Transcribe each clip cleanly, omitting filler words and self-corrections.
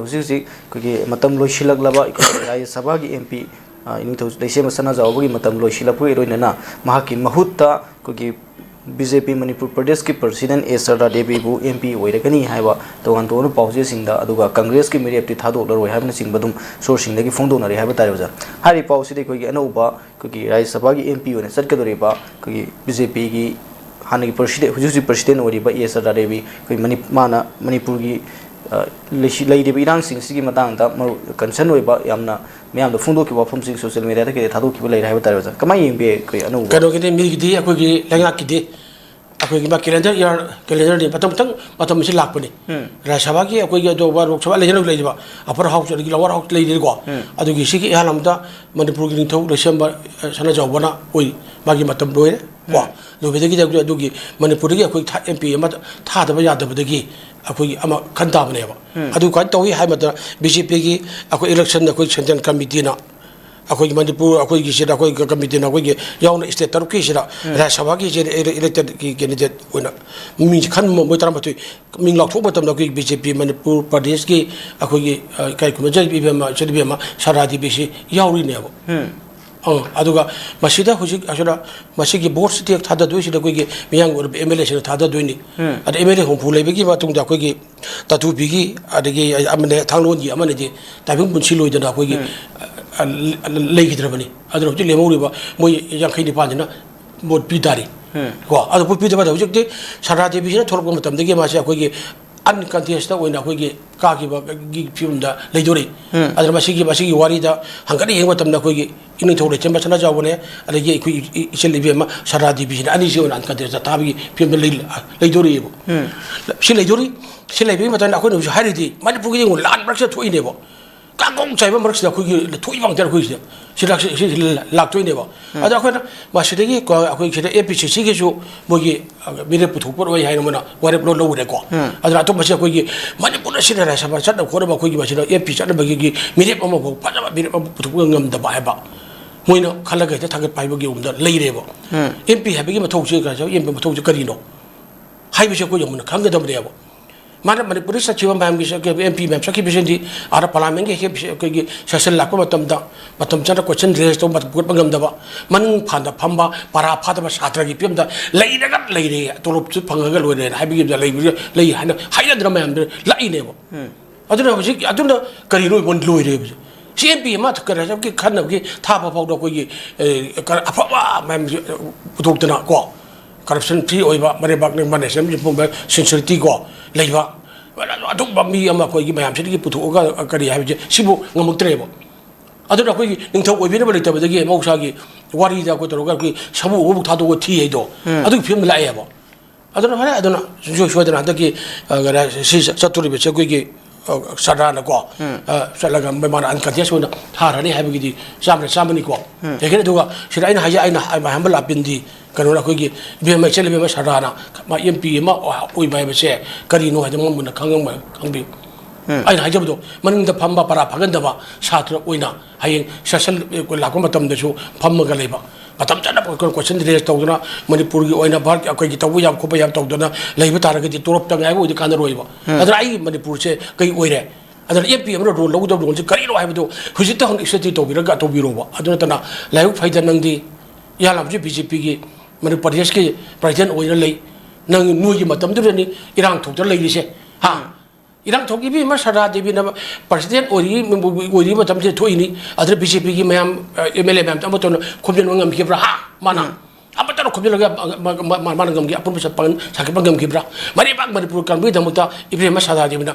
हुजिक कोगी मतम लोइसिलगलाबा राज्य सभा की एमपी इनिथौ दैसेम सना जावबगी मतम लोइसिलपु इरोइनना महाकी महुत्ता कोगी बीजेपी मणिपुर प्रदेश की प्रेसिडेंट ए सरदा देवी बु एमपी ओइरगनी हाइबा तोगान तोन पाउजे सिंगदा अदुगा कांग्रेस की मेरेप्ति थादोलरोय हाइबन सिंगबदुम सोर्सिंगदगी फोंदोनरे हाइबा तारेबजा हारि पाउसिदे कोगी अनौबा कोगी राज्य सभा की एमपी ओने सटकदोरेबा कोगी बीजेपी की हानि प्रेसिडेंट हुजुजी प्रेसिडेंट ओरिबा ए सरदा देवी कोगी मणिपुर की लेदेब इरांसिंग मतंगदा कंसर्न होइबा यामना मैम फोंदोकी वाफमसिंग सोशल मीडिया के थादोकी लेर हाइबा तारेबजा कमाय येंबे कोई अनु कनोगदे मिगदी अखोगी लेंगाकीदे अखोगी मा कैलेंडर दे मतम से लापने राज्य सभा की अखोगी अदोबा लोकसभा लेजन लेजबा अपर हाउस की लोअर हाउस लेदेको अदुगी सिगी हालमदा मणिपुर की निथौ डिसेंबर सना जावबना ओइ मागी मतम लोइरे को लोबेदगी अदुगी मणिपुर की अखोगी एमपी अमा थादबा यादबदगी अखोगी अमा खंताबनेबा अदु काय तौई हाइबदा बीजेपी की अखोई इलेक्शन अखोई सेंट्रल कमिटी ना अखोई मणिपुर अखोई की सिदा अखोई कमिटी ना अखोई याउन स्टेट तरुक की सिदा राज्य सभा की इलेक्टेड की कैंडिडेट ओना मी खन मोय तरामतु मिंग लाथो मतम अखोई बीजेपी मणिपुर प्रदेश की अखोई काय कुमजल बीबेमा चदबेमा सरादी बेसी याउरिनेबो अदुगा मसीदा हुजिक असरा मसीगी बोर्ड स्टेक थादा दोइसिदा कोइगी मियांग ओर एमएलए से थादा दोइनी अद एमएलए होंफु लेबेगी बातुंग दा कोइगी तातु बिगी अदगी अमने थांगलोनगी अमने जे ताबिंग बुनसि लोइदना कोइगी लेगिद्रबनी अदर हुजि लेमौरिबा मोय यांखैनि पाजना बोर्ड पिदारी को अद बोर्ड पिदबा हुजिकते सरा देबीसिना थोरक मतमदगी मासे कोइगी अनकंटेस्ट ओइना कोइगी कागिबगी फिल्मदा लेदोरी अदर मसीगी वारीदा हंगनी हेंग मतमना कोइगी इनिंग थोड़े चंबा चना जावने अदगी कोइ इचलिबेमा सरा देबीसिना अनी से अनकंटेस्ट ताबी फिल्म लेदोरी लेदोरी सिलेबी मतन अखोइ नुजु हारिदि मणिपुर की लान मरक्स थोइनेबो कागों चाइबा मरक्स अखोइ थोइ बांगदर अखोइ सिलाक लाक्तोइनेबो अद अखोइना मासिदगी अखोइ सिदा एपीसीसी की जो मोगी मिरे पुथोपर ओइ हाइनमना वारे प्लो लौरे को अदरा तो मसे अखोइ मणिपुर सिदा रासबा चत खोरबा अखोइ मासिदा एपी चत बगी मिरे अमो फजबा मिरे अमो पुथोप ngam हाइबा मोइनो खलगे थागत पाइबगी उमदा लेरेबो एमपी हाबगी मथौसे का जो एमपी मथौसे करिनो हाइबसे को यमना खंगदमरेबो माना मणिपुर सचिव मैम की एमपी मैम सखी बिसेंदी आर पार्लियामेंट के सेशन लाप चंद क्वेश्चन रेज तब पुगदबा मन फाद फम परा फादब सात्र की पीम लेरे तोलब फंग लोर मैम लाइनेब कई लोरे सी एम पी की खनबी थाप फाउद अफब मैम पुथोना को करप्शन फ्री मरेबाग मैनेजमेंट सिंसिरिटी को लेबा मी मैम से पुथोगा करी है गमक्ट्रेब अदुना अखोई निंथौ ओइबिनबा लेतबदगी मौसागी वारीदा को तरोगा कि सबु ओबु थादो थी हैदो अदु फिल्म लाएबो अदुना हरे अदुना जो सोदना हदकी सि चतुरी बेचे कोइगी सदाना को चलगा मेमान अनकन्टियस होना थारनी हाइबगी चामनी को लेकिन दुगा सिदा आइना हाया आइना हमबल लापिंदी कनोना कोइगी बेमा चले बेमा सदाना मा एमपी मा ओइ बायबसे करिनो हादम मुन खंगबी आइना हाजबदो मनिंग द फम्बा परा फगंदबा छात्र ओइना हायें सेशन को लाको मतमदसु फम्मगा लेबा मतम चना क्वेश्चन रेज तौदना मणिपुर की ओइना भारत अखोई तौबु याम खोप याम तौदना लेबा तारगदि तोरप तंगाय ओइदि कानरोइबा अदर आई मणिपुर से कई ओइरे अदर एपी अमरो रोल लौदब रोल से करिनो हाइबदो हुजित हन इस्टेटी तौबिरगा तौबिरोबा अदर तना लाइव फाइदा नंदी यालामजि बीजेपी की मणिपुर प्रदेश के प्रेसिडेंट ओइना ले नंग नुगी मतमदुरनि इरांग थौदर लेरिसे हा इरांग थौगी भी मा सदा देवी न प्रेसिडेंट ओइरी मतम से थोइनी अदर बीजेपी की मैम एमएलए मैम तमतन खुबजन ngam खिब्रा हा माना अब तरो खुबजलगा मान ngam की अपन सपन साके ngam खिब्रा मरे बाग मणिपुर कांबी दमता इब्रे मा सदा देवी न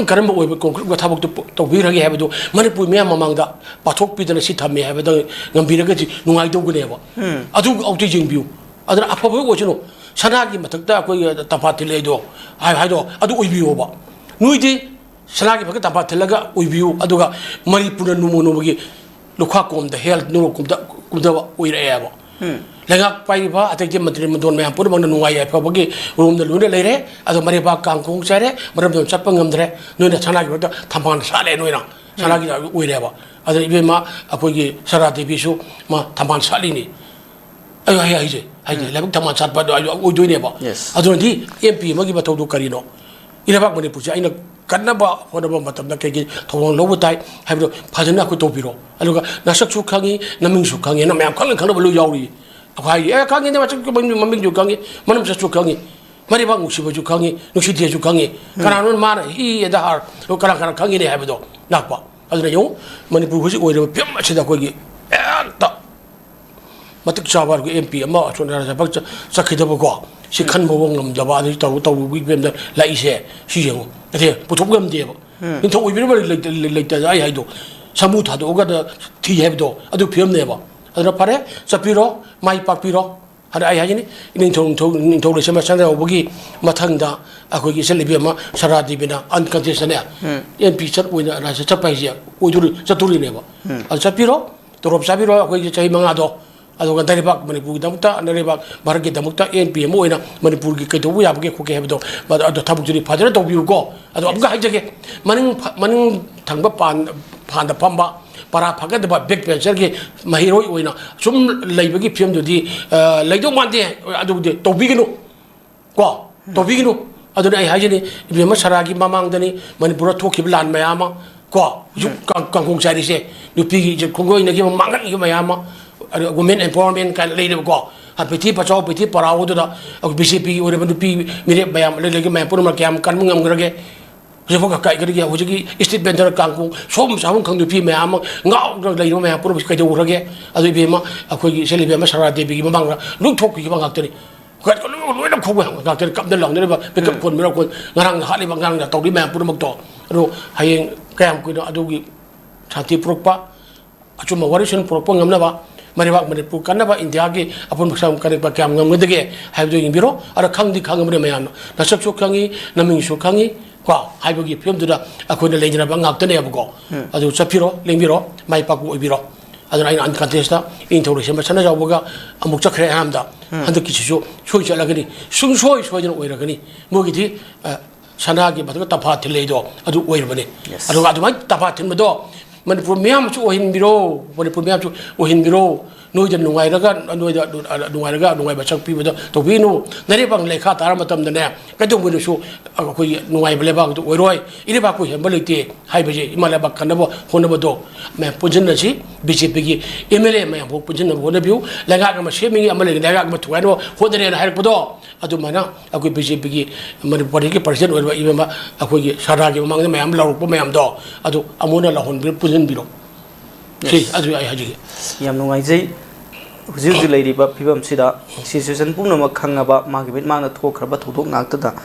करम ओइब कंक्रीट को थाबक तो बिरगे हाबदो मणिपुर मैम ममांगदा पाथोक पिदन सि थमे हाबद ngambiraga ji nungai doguneba adu auti jingbiu adra afabo ओचनो सना की मथकता कोई तफाति लेदो हाइदो अदु ओइबियोबा नुइदि सना की भगत तफात लगा ओइबियो अदुगा मणिपुर नुमो नुमगी लुखा कोम द हेल्थ नुरो कुमदबा ओइरेयाबा लगा पाइबा अतके मंत्री मंदोन में पुर बंग नुवाई आफबगी रूम द लुने लेरे अदो मरेबा कांगकोंग चारे मरम दो चप्प ngамद्रे नुने सना की भगत थमान साले नुइना सना की ओइरेबा अदो इबेमा अखोगी सरा देबीसु मा थमान Salini ayo haije labuk tama chat ba do oidoine ba adoni mp magi ba tawdu karino ila bak mani puja ina ꯀꯟꯅꯕ ꯍꯣꯠꯅꯕ ꯃꯇꯝꯗ ꯀꯩꯒꯤ ꯊꯧꯔꯥꯡ ꯂꯧꯕ ꯇꯥꯏ ꯍꯥꯏꯕꯗꯣ ꯐꯖꯅ ꯑꯩꯈꯣꯏ ꯇꯧꯕꯤꯔꯣ ꯑꯗꯨꯒ ꯅꯁꯛꯁꯨ ꯈꯪꯉꯤ ꯅꯃꯤꯡꯁꯨ ꯈꯪꯉꯤꯅ ꯃꯌꯥꯝ ꯈꯪꯅꯕ ꯂꯣꯏ ꯌꯥꯎꯔꯤ ꯑꯩꯈꯣꯏ ꯑꯦ ꯈꯪꯉꯤꯅꯦ ꯃꯁꯛꯁꯨ ꯃꯃꯤꯡꯁꯨ ꯈꯪꯉꯤ ꯃꯅꯝꯁꯨ ꯈꯪꯉꯤ ꯃꯔꯤꯕꯥꯛ ꯅꯨꯡꯁꯤꯕꯁꯨ ꯈꯪꯉꯤ ꯅꯨꯡꯁꯤꯗꯦꯁꯨ ꯈꯪꯉꯤ ꯀꯅꯥꯅꯣ ꯃꯥꯅ ꯍꯤ ꯑꯗ ꯍꯥꯔ ꯀꯅꯥ ꯈꯪꯉꯤꯅꯦ ꯍꯥꯏꯕꯗꯣ ꯂꯥꯛꯄ ꯑꯗꯨꯅ ꯌꯦꯡꯉꯨ ꯃꯅꯤꯄꯨꯔ ꯍꯧꯖꯤꯛ ꯑꯣꯏꯔꯤꯕ ꯐꯤꯕꯝ ꯑꯁꯤꯗ ꯑꯩꯈꯣꯏꯒꯤ ꯍꯦꯛꯇ ꯃꯇꯤꯛ ꯆꯥꯕ ꯑꯦꯝ ꯄꯤ ꯑꯃ ꯊꯕꯛ ꯆꯠꯈꯤꯗꯕꯀꯣ ꯁꯤ ꯈꯟꯕ ꯉꯝꯗꯕ ꯑꯗꯒꯤ ꯇꯧꯕꯒꯤ ꯐꯤꯕꯝꯗ ꯂꯥꯛꯏꯁꯦ ꯁꯤ ꯌꯦꯡꯉꯨ ꯅꯠꯇꯦ ꯄꯨꯊꯣꯛ ꯉꯝꯗꯦꯕ ꯅꯤꯡꯊꯧ ꯑꯣꯏꯕꯤꯅꯕ ꯂꯩꯇꯗ ꯑꯩ ꯍꯥꯏꯗꯣ ꯁꯥꯃꯨ ꯊꯥꯗꯣꯛꯑꯒ ꯊꯤ ꯍꯥꯏꯕꯗꯣ ꯑꯗꯨ ꯐꯤꯕꯝꯅꯦꯕ ꯑꯗꯨꯅ ꯐꯔꯦ ꯆꯠꯄꯤꯔꯣ ꯃꯥꯏ ꯄꯥꯛꯄꯤꯔꯣ ꯍꯥꯏꯅ ꯑꯩ ꯍꯥꯏꯖꯅꯤ ꯅꯤꯡꯊꯧ ꯂꯩꯁꯦꯝꯕ ꯁꯅꯥꯌꯥꯎꯕꯒꯤ ꯃꯊꯪꯗ ꯑꯩꯈꯣꯏꯒꯤ ꯏꯆꯟꯅꯨꯄꯤ ꯑꯃ ꯁꯔꯥ ꯗꯦꯕꯤꯅ ꯑꯟꯀꯟꯇꯦꯁꯇꯅꯦ ꯑꯦꯝ ꯄꯤ ꯑꯣꯏꯅ ꯔꯥꯖ꯭ꯌ ꯆꯠꯄ ꯍꯥꯏꯁꯦ ꯆꯠꯇꯣꯔꯤꯅꯦꯕ ꯑꯗꯨ ꯆꯠꯄꯤꯔꯣ ꯇꯣꯂꯣꯞ ꯆꯥꯕꯤꯔꯣ ꯑꯩꯈꯣꯏꯒꯤ ꯆꯍꯤ 5ꯗꯣ ꯑꯗꯨꯒ ꯅꯔꯩꯕꯥꯛ ꯃꯅꯤꯄꯨꯔꯒꯤꯗꯃꯛꯇ ꯅꯔꯩꯕꯥꯛ ꯚꯥꯔꯠꯀꯤꯗꯃꯛꯇ ꯑꯦꯝ ꯄꯤ ꯑꯃ ꯑꯣꯏꯅ ꯃꯅꯤꯄꯨꯔꯒꯤ ꯀꯩꯗꯧꯕ ꯌꯥꯕꯒꯦ ꯈꯣꯠꯀꯦ ꯍꯥꯏꯕꯗꯣ ꯑꯗꯣ ꯊꯕꯛꯇꯨꯗꯤ ꯐꯖꯅ ꯇꯧꯕꯤꯌꯨꯀꯣ ꯑꯗꯣ ꯑꯃꯨꯛꯀ ꯍꯥꯏꯖꯒꯦ ꯃꯅꯤꯡ ꯊꯪꯕ ꯐꯥꯟꯗ ꯐꯝꯕ ꯄꯔꯥ ꯐꯒꯗꯕ ꯕꯦꯛ ꯕꯦꯟꯆꯔꯒꯤ ꯃꯍꯩꯔꯣꯏ ꯑꯣꯏꯅ ꯁꯨꯝ ꯂꯩꯕꯒꯤ ꯐꯤꯕꯝꯗꯨꯗꯤ ꯂꯩꯗꯧ ꯃꯥꯟꯗꯦ ꯑꯗꯨꯕꯨꯗꯤ ꯇꯧꯕꯤꯒꯅꯨ ꯀꯣ ꯇꯧꯕꯤꯒꯅꯨ ꯑꯗꯨꯅ ꯑꯩ ꯍꯥꯏꯖꯅꯤ ꯏꯕꯦꯝꯃ ꯁꯔꯥꯒꯤ ꯃꯃꯥꯡꯗꯅꯤ ꯃꯅꯤꯄꯨꯔꯗ ꯊꯣꯛꯈꯤꯕ ꯂꯥꯟ ꯃꯌꯥꯝ ꯑꯃ ꯀꯣ ꯍꯧꯖꯤꯛ ꯀꯥꯡꯈꯣꯡ ꯆꯥꯏꯔꯤꯁꯦ ꯅꯨꯄꯤꯒꯤ ꯈꯣꯡꯒꯣꯏꯅꯈꯤꯕ ꯃꯥꯡꯍꯟꯈꯤꯕ ꯃꯌꯥꯝ ꯑꯃ ꯋꯨꯃꯦꯟ ꯑꯦꯝꯄꯥꯋꯔꯃꯦꯟ ꯀꯥꯏꯅ ꯂꯩꯔꯦꯕꯀꯣ ꯕꯦꯇꯤ ꯕꯆꯥꯎ ꯕꯦꯇꯤ ꯄꯔꯥꯎ ꯑꯗꯨꯗ ꯑꯩꯈꯣꯏ ꯕꯤ ꯖꯦ ꯄꯤꯒꯤ ꯑꯣꯏꯔꯤꯕ ꯅꯨꯄꯤ ꯃꯤꯔꯦꯞ ꯃꯌꯥꯝ ꯂꯩꯒꯤ ꯃꯌꯥꯝ ꯄꯨꯝꯅꯃꯛ ꯀꯌꯥꯝ ꯀꯟꯕ ꯉꯝꯈ꯭ꯔꯒꯦ ꯍꯧꯖꯤꯛꯐꯥꯎ ꯀꯥꯏꯈ꯭ꯔꯒꯦ ꯍꯧꯖꯤꯛꯀꯤ ꯏꯁꯇ꯭ꯔꯤꯠ ꯚꯦꯟꯗꯔ ꯀꯥꯡꯈꯣꯡ ꯁꯣꯝ ꯆꯥꯐꯝ ꯈꯪꯗ ꯅꯨꯄꯤ ꯃꯌꯥꯝ ꯑꯃ ꯉꯥꯎꯔꯒ ꯂꯩꯔꯤꯕ ꯃꯌꯥꯝ ꯄꯨꯝꯅꯃꯛ ꯀꯩꯗꯧꯈ꯭ꯔꯒꯦ ꯑꯗꯨ ꯏꯕꯦꯝꯃ ꯑꯩꯈꯣꯏꯒꯤ ꯏꯆꯦꯜ ꯑꯃ ꯁꯔꯥ ꯗꯦꯕꯤꯒꯤ ꯃꯃꯥꯡꯗ ꯂꯨꯞꯊꯣꯛꯄꯤꯈꯤꯕ ꯉꯥꯛꯇꯅꯤ ꯂꯣꯏꯅ ꯈꯣꯡꯕ ꯉꯥꯛꯇꯅꯤ ꯀꯞꯅ ꯂꯥꯎꯅꯔꯤꯕ ꯄꯤꯀꯞ ꯈꯣꯟꯕꯤꯔ ꯉꯔꯥꯡꯅ ꯍꯥꯠꯂꯤꯕ ꯉꯔꯥꯡꯅ ꯇꯧꯔꯤꯕ ꯃꯌꯥꯝ ꯄꯨꯝꯅꯃꯛꯇꯣ ꯑꯗꯣ ꯍꯌꯦꯡ ꯀꯌꯥꯝ ꯀꯨꯏꯅ ꯑꯗꯨꯒꯤ ꯁꯥꯟꯇꯤ ꯄꯨꯔꯛꯄ ꯑꯆꯨꯝꯕ ꯋꯥꯔꯤꯁꯤꯡ ꯄꯨꯔꯛꯄ ꯉꯝꯅꯕ ꯃꯔꯩꯕꯥꯛ ꯃꯅꯤꯄꯨꯔ ꯀꯟꯅꯕ ꯏꯟꯗꯤꯌꯥꯒꯤ ꯑꯄꯨꯟꯕ ꯁꯛꯇꯝ ꯀꯟꯅꯕ ꯀꯌꯥꯝ ꯉꯝꯒꯗꯒꯦ ꯍꯥꯏꯕꯗꯨ ꯌꯦꯡꯕꯤꯔꯣ ꯑꯗ ꯈꯪꯉꯕꯅꯤ ꯃꯌꯥꯝꯅ ꯅꯁꯛꯁꯨ ꯈꯪꯉꯤ ꯅꯃꯤꯡꯁꯨ ꯈꯪꯉꯤ ꯀꯣ ꯍꯥꯏꯕꯒꯤ ꯐꯤꯕꯝꯗꯨꯗ ꯑꯩꯈꯣꯏꯅ ꯂꯩꯖꯔꯕ ꯉꯥꯛꯇꯅꯦꯕꯀꯣ ꯑꯗꯨ ꯆꯠꯄꯤꯔꯣ ꯂꯦꯡꯕꯤꯔꯣ ꯃꯥꯏ ꯄꯥꯛꯄ ꯑꯣꯏꯕꯤꯔꯣ ꯑꯗꯨꯅ ꯑꯩꯅ ꯑꯟꯀꯟꯇꯦꯁꯇ ꯅꯤꯡꯊꯧ ꯂꯩꯁꯦꯝꯕ ꯁꯅꯥꯌꯥꯎꯕꯒ ꯑꯃꯨꯛ ꯆꯠꯈ꯭ꯔꯦ ꯑꯍꯥꯟꯕꯗ ꯍꯟꯗꯛꯀꯤꯁꯤꯁꯨ ꯆꯠꯂꯒꯅꯤ ꯁꯨꯡꯁꯣꯏꯗꯅ ꯑꯣꯏꯔꯒꯅꯤ ꯃꯣꯏꯒꯤꯗꯤ ꯁꯅꯥꯒꯤ ꯃꯊꯛꯇ ꯇꯝꯐꯥ ꯊꯤꯜꯂꯛꯏꯗꯣ ꯑꯗꯨ ꯑꯣꯏꯔꯕꯅꯤ ꯑꯗꯨꯒ ꯑꯗꯨꯃꯥꯏꯅ ꯇꯝꯐꯥ ꯊꯤꯟꯕꯗꯣ ꯃꯅꯤꯄꯨꯔ ꯃꯤꯌꯥꯝꯁꯨ ꯑꯣꯏꯍꯟꯕꯤꯔꯣ ꯃꯅꯤꯄꯨꯔ ꯃꯤꯌꯥꯝꯁꯨ ꯑꯣꯏꯍꯟꯕꯤꯔꯣ ꯅꯣꯏꯗ ꯅꯨꯡꯉꯥꯏꯔꯒ ꯅꯨꯡꯉꯥꯏꯕ ꯁꯛ ꯄꯤꯕꯗꯣ ꯇꯧꯕꯤꯅꯨ ꯅꯔꯩꯕꯥꯛ ꯂꯩꯈꯥ ꯇꯥꯔ ꯃꯇꯝꯗꯅꯦ ꯀꯩꯗꯧꯕꯅꯁꯨ ꯑꯩꯈꯣꯏꯒꯤ ꯅꯨꯡꯉꯥꯏꯕ ꯂꯩꯕꯥꯛꯇꯨ ꯑꯣꯏꯔꯣꯏ ꯏꯔꯩꯕꯥꯛꯄꯨ ꯍꯦꯟꯕ ꯂꯩꯇꯦ ꯍꯥꯏꯕꯁꯦ ꯏꯃꯥ ꯂꯩꯕꯥꯛ ꯀꯟꯅꯕ ꯍꯣꯠꯅꯕꯗꯣ ꯃꯌꯥꯝ ꯄꯨꯟꯁꯤꯟꯅꯁꯤ ꯕꯤ ꯖꯦ ꯄꯤꯒꯤ ꯑꯦꯝ ꯑꯦꯜ ꯑꯦ ꯃꯌꯥꯝꯐꯥꯎ ꯄꯨꯟꯁꯤꯟꯅꯕ ꯍꯣꯠꯅꯕꯤꯌꯨ ꯂꯩꯉꯥꯛ ꯑꯃ ꯁꯦꯝꯃꯤꯉꯩ ꯑꯃ ꯂꯩ ꯂꯩꯉꯥꯛ ꯑꯃ ꯊꯨꯒꯥꯏꯅꯕ ꯍꯣꯠꯅꯔꯦꯅ ꯍꯥꯏꯔꯛꯄꯗꯣ ꯑꯗꯨꯃꯥꯏꯅ ꯑꯩꯈꯣꯏ ꯕꯤ ꯖꯦ ꯄꯤꯒꯤ ꯃꯅꯤꯄꯨꯔꯒꯤ ꯄ꯭ꯔꯁꯤꯗꯦꯟ ꯑꯣꯏꯔꯤꯕ ꯏꯕꯦꯝꯃ ꯑꯩꯈꯣꯏꯒꯤ ꯁꯔꯥꯒꯤ ꯃꯃꯥꯡꯗ ꯃꯌꯥꯝ ꯂꯥꯎꯔꯛꯄ ꯃꯌꯥꯝꯗꯣ ꯑꯗꯨ ꯑꯃꯨꯛ ꯂꯥꯎꯍꯟꯕꯤꯔ ꯄꯨꯟꯁꯤꯟꯕꯤꯔꯣ ꯁꯤ ꯑꯗꯨ ꯑꯩ ꯍꯥꯏꯖꯒꯦ ꯌꯥꯝ ꯅꯨꯡꯉꯥꯏꯖꯩ ꯍꯧꯖꯤꯛ ꯂꯩꯔꯤꯕ ꯐꯤꯕꯝꯁꯤꯗ ꯁꯤꯆꯨꯋꯦꯁꯟ ꯄꯨꯝꯅꯃꯛ ꯈꯪꯉꯕ ꯃꯥꯒꯤ ꯃꯤꯠꯃꯥꯡꯗ ꯊꯣꯛꯈ꯭ꯔꯕ ꯊꯧꯗꯣꯛ ꯉꯥꯛꯇꯗ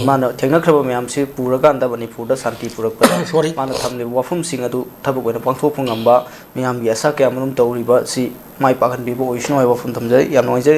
ꯃꯥꯅ ꯊꯦꯡꯅꯈ꯭ꯔꯕ ꯃꯌꯥꯝꯁꯤ ꯄꯨꯔꯀꯥꯟꯗ ꯃꯅꯤꯄꯨꯔꯗ ꯁꯥꯟꯇꯤ ꯄꯨꯔꯛꯄꯗ ꯃꯥꯅ ꯊꯝꯂꯤꯕ ꯋꯥꯐꯝꯁꯤꯡ ꯑꯗꯨ ꯊꯕꯛ ꯑꯣꯏꯅ ꯄꯥꯡꯊꯣꯛꯄ ꯉꯝꯕ ꯃꯤꯌꯥꯝꯒꯤ ꯑꯁꯥ ꯀꯌꯥꯃꯔꯨꯝ ꯇꯧꯔꯤꯕ ꯁꯤ ꯃꯥꯏ ꯄꯥꯛꯍꯟꯕꯤꯕ ꯑꯣꯏꯁꯅꯨ ꯍꯥꯏꯕ ꯋꯥꯐꯝ ꯊꯝꯖꯔꯤ ꯌꯥꯝ ꯅꯨꯡꯉꯥꯏꯖꯔꯤ